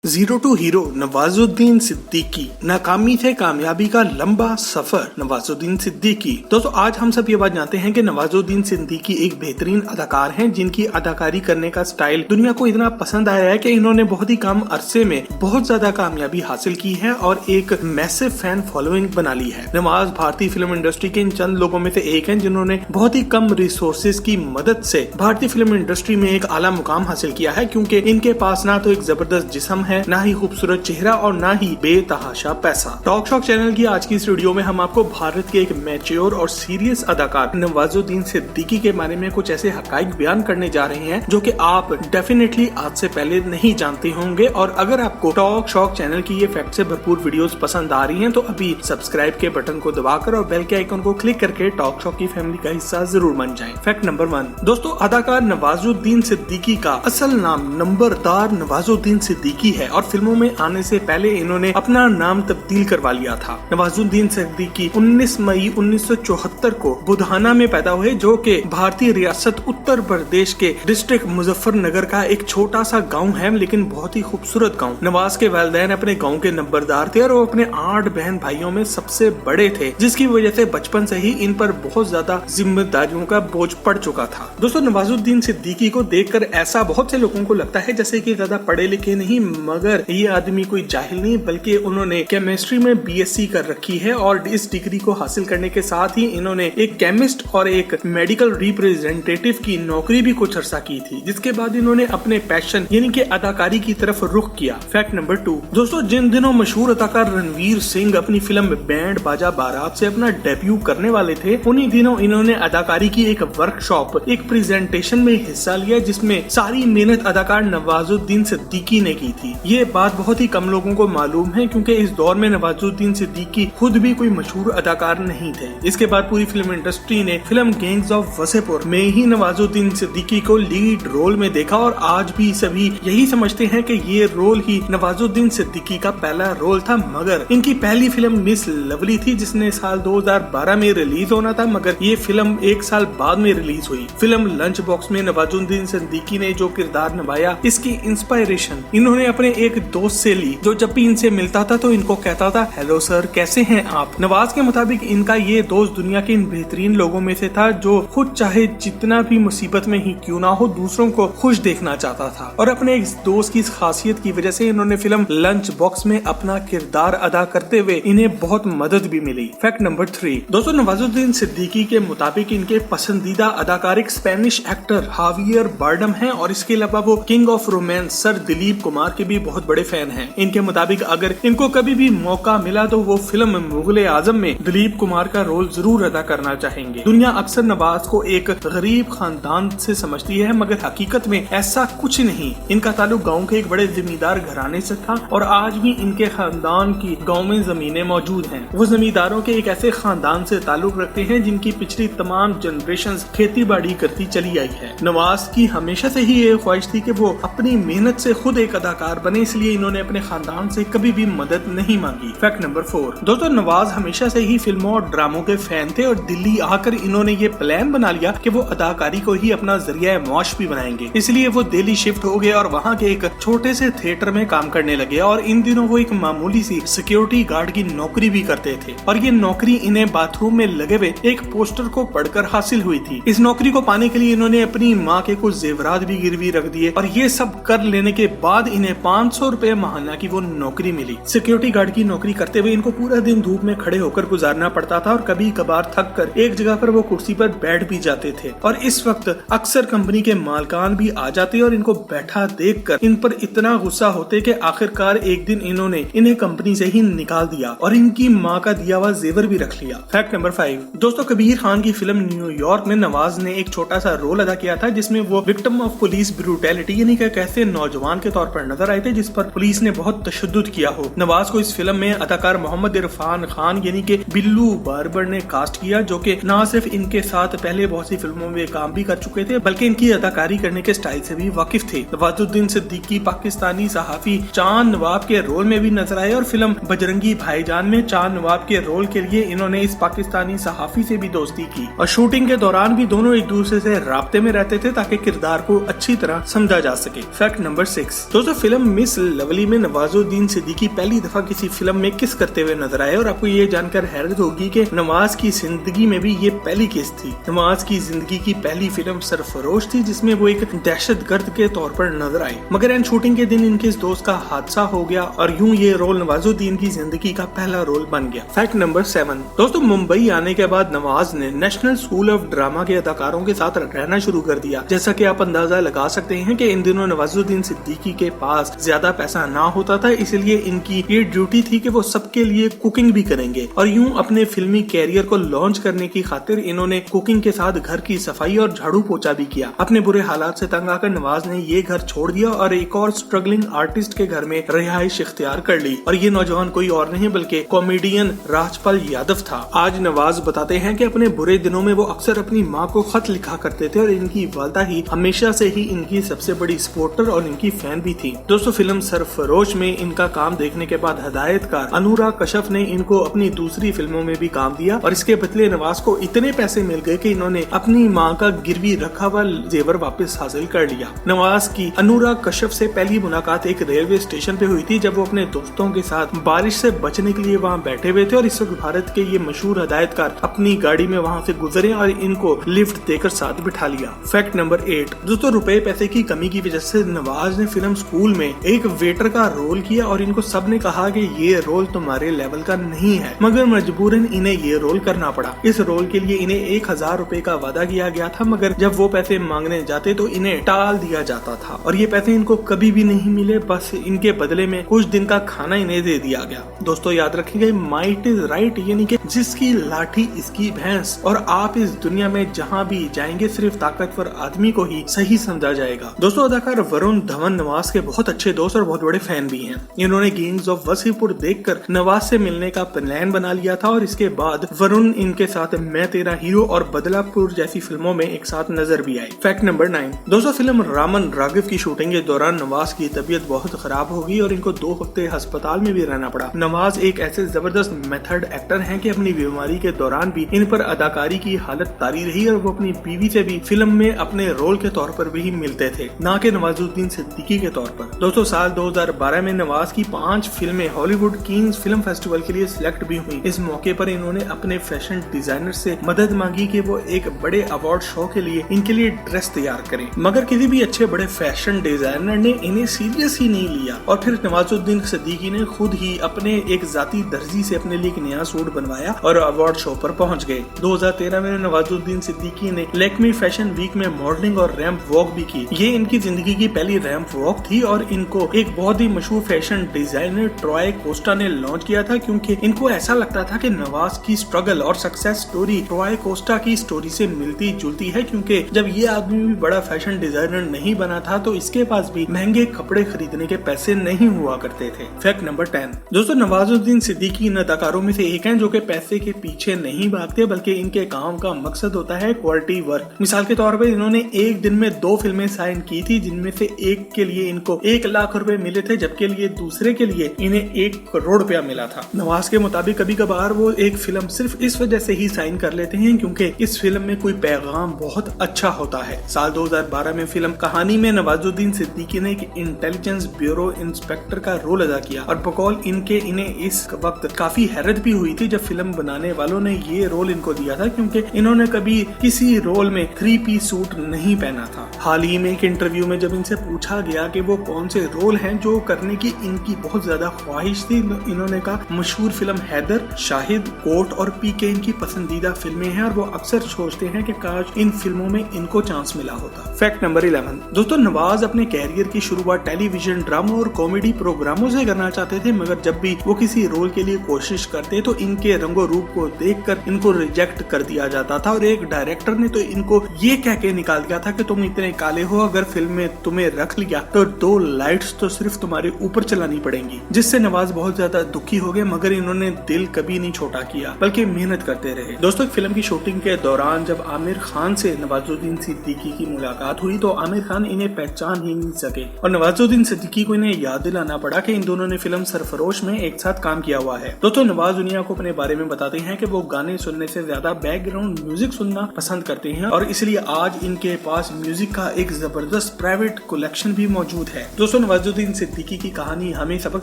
Zero to hero Nawazuddin Siddiqui, नाकामी से कामयाबी का लंबा सफर। नवाजुद्दीन सिद्दीकी। दोस्तों आज हम सब ये बात जानते हैं कि नवाजुद्दीन सिद्दीकी एक बेहतरीन अदाकार हैं जिनकी अदाकारी करने का स्टाइल दुनिया को इतना पसंद आया है कि इन्होंने बहुत ही कम अरसे में बहुत ज्यादा कामयाबी हासिल की है और एक मैसिव फैन फॉलोइंग बना ली है। नवाज भारतीय फिल्म इंडस्ट्री के इन चंद लोगों में से एक हैं जिन्होंने बहुत ही कम रिसोर्सेज की मदद से भारतीय फिल्म इंडस्ट्री में एक आला मुकाम हासिल किया है, क्योंकि इनके पास ना तो एक जबरदस्त जिस्म है, ना ही खूबसूरत चेहरा और ना ही बेतहाशा पैसा। टॉक शॉक चैनल की आज की इस वीडियो में हम आपको भारत के एक मैच्योर और सीरियस अदाकार नवाजुद्दीन सिद्दीकी के बारे में कुछ ऐसे हकाइक बयान करने जा रहे हैं जो कि आप डेफिनेटली आज से पहले नहीं जानते होंगे। और अगर आपको टॉक शॉक चैनल की ये फैक्ट से भरपूर वीडियोस पसंद आ रही हैं तो अभी सब्सक्राइब के बटन को दबाकर और बेल के आइकन को क्लिक करके टॉक शॉक की फैमिली का हिस्सा जरूर बन जाएं। फैक्ट नंबर 1 दोस्तों, अदाकार नवाजुद्दीन सिद्दीकी का असल नाम नंबरदार नवाजुद्दीन सिद्दीकी है और फिल्मों में आने से पहले इन्होंने अपना नाम तब्दील करवा लिया था। नवाजुद्दीन सिद्दीकी 19 मई 1974 को बुधाना में पैदा हुए, जो कि भारतीय रियासत उत्तर प्रदेश के डिस्ट्रिक्ट मुजफ्फरनगर का एक छोटा सा गांव है, लेकिन बहुत ही खूबसूरत गांव। नवाज के वालिदैन अपने गांव के नंबरदार थे और वो अपने 8 बहन भाइयों में सबसे बड़े थे, जिसकी वजह से बचपन से ही इन पर बहुत ज्यादा जिम्मेदारियों का बोझ पड़ चुका था। दोस्तों नवाजुद्दीन सिद्दीकी को देखकर ऐसा बहुत से लोगों को लगता है जैसे कि ज्यादा पढ़े लिखे नहीं, मगर ये आदमी कोई जाहिल नहीं बल्कि उन्होंने केमिस्ट्री में बीएससी कर रखी है और इस डिग्री को हासिल करने के साथ ही इन्होंने एक केमिस्ट और एक मेडिकल रिप्रेजेंटेटिव की नौकरी भी कुछ अर्सा की थी, जिसके बाद इन्होंने अपने पैशन यानी कि अदाकारी की तरफ रुख किया। फैक्ट नंबर 2 दोस्तों, जिन दिनों मशहूर अदाकार रणवीर सिंह अपनी फिल्म बैंड बाजा बारात से अपना डेब्यू करने वाले थे, उन्हीं दिनों इन्होंने अदाकारी की एक वर्कशॉप, एक प्रेजेंटेशन में हिस्सा लिया जिसमें सारी मेहनत अदाकार नवाजुद्दीन सिद्दीकी ने की थी। ये बात बहुत ही कम लोगों को मालूम है क्योंकि इस दौर में नवाजुद्दीन सिद्दीकी खुद भी कोई मशहूर अदाकार नहीं थे। इसके बाद पूरी फिल्म इंडस्ट्री ने फिल्म गैंग्स ऑफ वसेपुर में ही नवाजुद्दीन सिद्दीकी को लीड रोल में देखा और आज भी सभी यही समझते हैं कि ये रोल ही नवाजुद्दीन सिद्दीकी का पहला रोल था। मगर इनकी पहली फिल्म मिस लवली थी जिसने साल 2012 में रिलीज होना था, मगर ये फिल्म 1 साल बाद में रिलीज हुई। फिल्म लंच बॉक्स में नवाजुद्दीन सिद्दीकी ने जो किरदार निभाया, इसकी इंस्पायरेशन इन्होंने अपने एक दोस्त से ली जो जब भी इनसे मिलता था तो इनको कहता था, हेलो सर कैसे हैं आप। नवाज के मुताबिक इनका ये दोस्त दुनिया के इन बेहतरीन लोगों में से था जो खुद चाहे जितना भी मुसीबत में ही क्यों ना हो दूसरों को खुश देखना चाहता था, और अपने इस दोस्त की इस खासियत की वजह से इन्होंने फिल्म लंच बॉक्स में अपना किरदार अदा करते हुए इन्हें बहुत मदद भी मिली। फैक्ट नंबर 3 दोस्तों, नवाजुद्दीन सिद्दीकी के मुताबिक इनके पसंदीदा अदाकार एक स्पेनिश एक्टर हावियर बारडम है और इसके अलावा वो king of romance sir Dilip Kumar के भी बहुत बड़े फैन हैं। इनके मुताबिक अगर इनको कभी भी मौका मिला तो वो फिल्म मुगले आजम में दिलीप कुमार का रोल जरूर अदा करना चाहेंगे। दुनिया अक्सर नवाज को एक गरीब खानदान से समझती है, मगर हकीकत में ऐसा कुछ नहीं। इनका ताल्लुक गांव के एक बड़े जमींदार घराने से था और आज भी इनके खानदान की गांव में जमीनें मौजूद हैं। वो जमींदारों के एक ऐसे खानदान से ताल्लुक रखते हैं जिनकी पिछली तमाम जनरेशंस खेती बाड़ी करती चली आई है। नवाज की हमेशा से ही ये ख्वाहिश थी कि वो अपनी मेहनत से खुद एक अदाकार बने, इसलिए इन्होंने अपने खानदान से कभी भी मदद नहीं मांगी। फैक्ट नंबर 4 दोस्तों, नवाज हमेशा से ही फिल्मों और ड्रामों के फैन थे और दिल्ली आकर इन्होंने ये प्लान बना लिया कि वो अदाकारी को ही अपना जरिया मौश भी बनाएंगे। इसलिए वो दिल्ली शिफ्ट हो गए और वहाँ के एक छोटे से थिएटर में काम करने लगे और इन दिनों वो एक मामूली सी सिक्योरिटी गार्ड की नौकरी भी करते थे और ये नौकरी इन्हें बाथरूम में लगे हुए एक पोस्टर को पढ़कर हासिल हुई थी। इस नौकरी को पाने के लिए इन्होंने अपनी माँ के कुछ जेवरात भी गिरवी रख दिए और ये सब कर लेने के बाद इन्हें 500 रुपए महाना की वो नौकरी मिली। सिक्योरिटी गार्ड की नौकरी करते हुए इनको पूरा दिन धूप में खड़े होकर गुजारना पड़ता था और कभी कभार थक कर एक जगह पर वो कुर्सी पर बैठ भी जाते थे और इस वक्त अक्सर कंपनी के मालकान भी आ जाते और इनको बैठा देखकर इन पर इतना गुस्सा होते कि आखिरकार एक दिन इन्होंने इन्हें कंपनी से ही निकाल दिया और इनकी माँ का दिया हुआ जेवर भी रख लिया। फैक्ट नंबर 5 दोस्तों, कबीर खान की फिल्म न्यूयॉर्क में नवाज ने एक छोटा सा रोल अदा किया था जिसमें वो विक्टिम ऑफ पुलिस ब्रूटैलिटी यानी कि कैसे नौजवान के तौर पर नजर आए थे जिस पर पुलिस ने बहुत तशद्दुद किया हो। नवाज को इस फिल्म में अदाकार मोहम्मद इरफान खान यानी कि बिल्लू बारबर ने कास्ट किया, जो कि न सिर्फ इनके साथ पहले बहुत सी फिल्मों में काम भी कर चुके थे बल्कि इनकी अदाकारी करने के स्टाइल से भी वाकिफ थे। नवाजुद्दीन सिद्दीकी पाकिस्तानी सहाफी चांद नवाब के रोल में भी नजर आए और फिल्म बजरंगी भाईजान में चांद नवाब के रोल के लिए इन्होंने इस पाकिस्तानी सहाफी से भी दोस्ती की और शूटिंग के दौरान भी दोनों एक दूसरे से राब्ते में रहते थे ताकि किरदार को अच्छी तरह समझा जा सके। फैक्ट नंबर 6 दोस्तों, फिल्म मिस लवली में नवाजुद्दीन सिद्दीकी पहली दफा किसी फिल्म में किस करते हुए नजर आए और आपको ये जानकर हैरत होगी कि नवाज की जिंदगी में भी ये पहली किस थी। नवाज की जिंदगी की पहली फिल्म सरफरोश थी जिसमें वो एक दहशतगर्द के तौर पर नजर आए, मगर एंड शूटिंग के दिन इनके इस दोस्त का हादसा हो गया और यूं ये रोल नवाजुद्दीन की जिंदगी का पहला रोल बन गया। Fact number 7। दोस्तों, मुंबई आने के बाद नवाज ने नेशनल स्कूल ऑफ ड्रामा के अदाकारों के साथ रहना शुरू कर दिया। जैसा कि आप अंदाजा लगा सकते हैं कि इन दिनों नवाजुद्दीन सिद्दीकी के पास ज्यादा पैसा ना होता था, इसलिए इनकी ये ड्यूटी थी कि वो सबके लिए कुकिंग भी करेंगे और यूं अपने फिल्मी कैरियर को लॉन्च करने की खातिर इन्होंने कुकिंग के साथ घर की सफाई और झाड़ू पोछा भी किया। अपने बुरे हालात से तंग आकर नवाज ने ये घर छोड़ दिया और एक और स्ट्रगलिंग आर्टिस्ट के घर में रिहाइश इख्तियार कर ली और ये नौजवान कोई और नहीं बल्कि कॉमेडियन राजपाल यादव था। आज नवाज बताते हैं कि अपने बुरे दिनों में वो अक्सर अपनी माँ को खत लिखा करते थे और इनकी वालदा ही हमेशा से ही इनकी सबसे बड़ी सपोर्टर और इनकी फैन भी थी। दोस्तों, फिल्म सरफरोश में इनका काम देखने के बाद हिदायतकार अनुराग कश्यप ने इनको अपनी दूसरी फिल्मों में भी काम दिया और इसके बदले नवाज को इतने पैसे मिल गए कि इन्होंने अपनी मां का गिरवी रखा हुआ जेवर वापस हासिल कर लिया। नवाज की अनुराग कश्यप से पहली मुलाकात एक रेलवे स्टेशन पे हुई थी जब वो अपने दोस्तों के साथ बारिश से बचने के लिए वहाँ बैठे हुए थे और इस वक्त भारत के ये मशहूर हिदायतकार अपनी गाड़ी में वहाँ से गुजरे और इनको लिफ्ट देकर साथ बिठा लिया। Fact number 8। दोस्तों, रुपए पैसे की कमी की वजह से नवाज ने फिल्म स्कूल में एक वेटर का रोल किया और इनको सब ने कहा कि ये रोल तुम्हारे लेवल का नहीं है, मगर मजबूरन इन्हें ये रोल करना पड़ा। इस रोल के लिए इन्हें 1000 रुपए का वादा किया गया था, मगर जब वो पैसे मांगने जाते तो इन्हें टाल दिया जाता था और ये पैसे इनको कभी भी नहीं मिले, बस इनके बदले में कुछ दिन का खाना इन्हें दे दिया गया। दोस्तों, याद रखिएगा, माइट इज राइट, यानी कि जिसकी लाठी इसकी भैंस, और आप इस दुनिया में जहाँ भी जाएंगे सिर्फ ताकतवर आदमी को ही सही समझा जाएगा। दोस्तों, अदाकार वरुण धवन नवाज के बहुत अच्छे दोस्त और बहुत बड़े फैन भी हैं। इन्होंने गैंग्स ऑफ वसीपुर देखकर नवाज से मिलने का प्लान बना लिया था और इसके बाद वरुण इनके साथ मैं तेरा हीरो और बदलापुर जैसी फिल्मों में एक साथ नजर भी आए। Fact number 9। दोस्तों, फिल्म रामन राघव की शूटिंग के दौरान नवाज की तबीयत बहुत खराब हो गई और इनको 2 हफ्ते अस्पताल में भी रहना पड़ा। नवाज एक ऐसे जबरदस्त मेथड एक्टर हैं कि अपनी बीमारी के दौरान भी इन पर अदाकारी की हालत तारी रही और वो अपनी बीवी से भी फिल्म में अपने रोल के तौर पर भी मिलते थे, ना कि नवाजुद्दीन सिद्दीकी के तौर पर। दोस्तों, साल 2012 में नवाज की 5 फिल्में हॉलीवुड किंग्स फिल्म फेस्टिवल के लिए सिलेक्ट भी हुई। इस मौके पर इन्होंने अपने फैशन डिजाइनर से मदद मांगी कि वो एक बड़े अवार्ड शो के लिए इनके लिए ड्रेस तैयार करें, मगर किसी भी अच्छे बड़े फैशन डिजाइनर ने इन्हें सीरियस ही नहीं लिया और फिर नवाजुद्दीन सिद्दीकी ने खुद ही अपने एक जाती दर्जी से अपने लिए एक नया सूट बनवाया और अवार्ड शो पर पहुंच गए। 2013 में नवाजुद्दीन सिद्दीकी ने लैक्मी फैशन वीक में मॉडलिंग और रैंप वॉक भी की। ये इनकी जिंदगी की पहली रैंप वॉक थी और इनको एक बहुत ही मशहूर फैशन डिजाइनर ट्रॉय कोस्टा ने लॉन्च किया था, क्योंकि इनको ऐसा लगता था कि नवाज की स्ट्रगल और सक्सेस स्टोरी ट्रॉय कोस्टा की स्टोरी से मिलती जुलती है, क्योंकि जब ये आदमी भी बड़ा फैशन डिजाइनर नहीं बना था तो इसके पास भी महंगे कपड़े खरीदने के पैसे नहीं हुआ करते थे। Fact number 10। दोस्तों, नवाजुद्दीन सिद्दीकी इन अदाकारों में से एक हैं जो कि पैसे के पीछे नहीं भागते, बल्कि इनके काम का मकसद होता है क्वालिटी वर्क। मिसाल के तौर पर इन्होंने एक दिन में 2 फिल्में साइन की थी, जिनमें से एक के लिए इनको 1 लाख रुपए मिले थे, जबकि लिए दूसरे के लिए इन्हें 1 करोड़ रुपया मिला था। नवाज के मुताबिक कभी कभार वो एक फिल्म सिर्फ इस वजह से ही साइन कर लेते हैं क्योंकि इस फिल्म में कोई पैगाम बहुत अच्छा होता है। साल 2012 में फिल्म कहानी में नवाजुद्दीन सिद्दीकी ने एक इंटेलिजेंस ब्यूरो इंस्पेक्टर का रोल अदा किया और बकौल इनके इन्हें इस वक्त काफी हैरत भी हुई थी जब फिल्म बनाने वालों ने ये रोल इनको दिया था, क्योंकि इन्होंने कभी किसी रोल में 3 पीस सूट नहीं पहना था। हाल ही में एक इंटरव्यू में जब इनसे पूछा गया कि वो कौन से रोल हैं जो करने की इनकी बहुत ज्यादा ख्वाहिश थी, इन्होंने कहा मशहूर फिल्म हैदर, शाहिद, कोर्ट और पीके इनकी पसंदीदा फिल्में हैं और वो अक्सर सोचते हैं कि काश इन फिल्मों में इनको चांस मिला होता। Fact number 11। दोस्तों, नवाज अपने कैरियर की शुरुआत टेलीविजन ड्रामा और कॉमेडी प्रोग्रामों से करना चाहते थे, मगर जब भी वो किसी रोल के लिए कोशिश करते तो इनके रंगो रूप को देखकर इनको रिजेक्ट कर दिया जाता था और एक डायरेक्टर ने तो इनको ये कह के निकाल दिया था कि तुम इतने काले हो, अगर फिल्म में तुम्हें रख लिया तो 2 लाइट्स तो सिर्फ तुम्हारे ऊपर चलानी पड़ेंगी, जिससे नवाज बहुत ज्यादा दुखी हो गए, मगर इन्होंने दिल कभी नहीं छोटा किया बल्कि मेहनत करते रहे। दोस्तों, फिल्म की शूटिंग के दौरान जब आमिर खान से नवाजुद्दीन सिद्दीकी की मुलाकात हुई तो आमिर खान इन्हें पहचान ही नहीं सके और नवाजुद्दीन सिद्दीकी को इन्हें याद दिलाना पड़ा कि इन दोनों ने फिल्म सरफरोश में एक साथ काम किया हुआ है। दोस्तों, नवाज दुनिया को अपने बारे में बताते हैं कि वो गाने सुनने से ज्यादा बैकग्राउंड म्यूजिक सुनना पसंद करते हैं और इसलिए आज इनके पास म्यूजिक का एक जबरदस्त प्राइवेट कलेक्शन भी मौजूद है। दोस्तों, नवाजुद्दीन सिद्दीकी की कहानी हमें सबक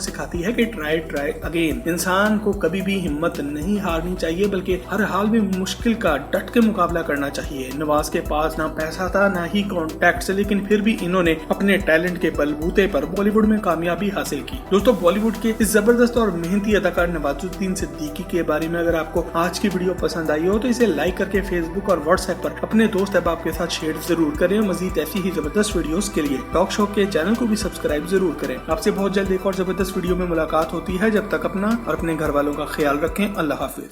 सिखाती है कि ट्राई अगेन। इंसान को कभी भी हिम्मत नहीं हारनी चाहिए, बल्कि हर हाल में मुश्किल का डट के मुकाबला करना चाहिए। नवाज के पास ना पैसा था ना ही कॉन्टैक्ट्स, लेकिन फिर भी इन्होंने अपने टैलेंट के बलबूते पर बॉलीवुड में कामयाबी हासिल की। दोस्तों, बॉलीवुड के इस जबरदस्त और मेहनती अदाकार नवाजुद्दीन सिद्दीकी के बारे में अगर आपको आज की वीडियो पसंद आई हो तो इसे लाइक करके फेसबुक और व्हाट्सएप पर अपने दोस्त अहबाब के साथ शेयर जरूर करें। मजीद ऐसी ही जबरदस्त वीडियोस के लिए टॉक शो के चैनल को भी सब्सक्राइब जरूर करें। आपसे बहुत जल्द एक और जबरदस्त वीडियो में मुलाकात होती है। जब तक अपना और अपने घर वालों का ख्याल रखें। अल्लाह हाफिज।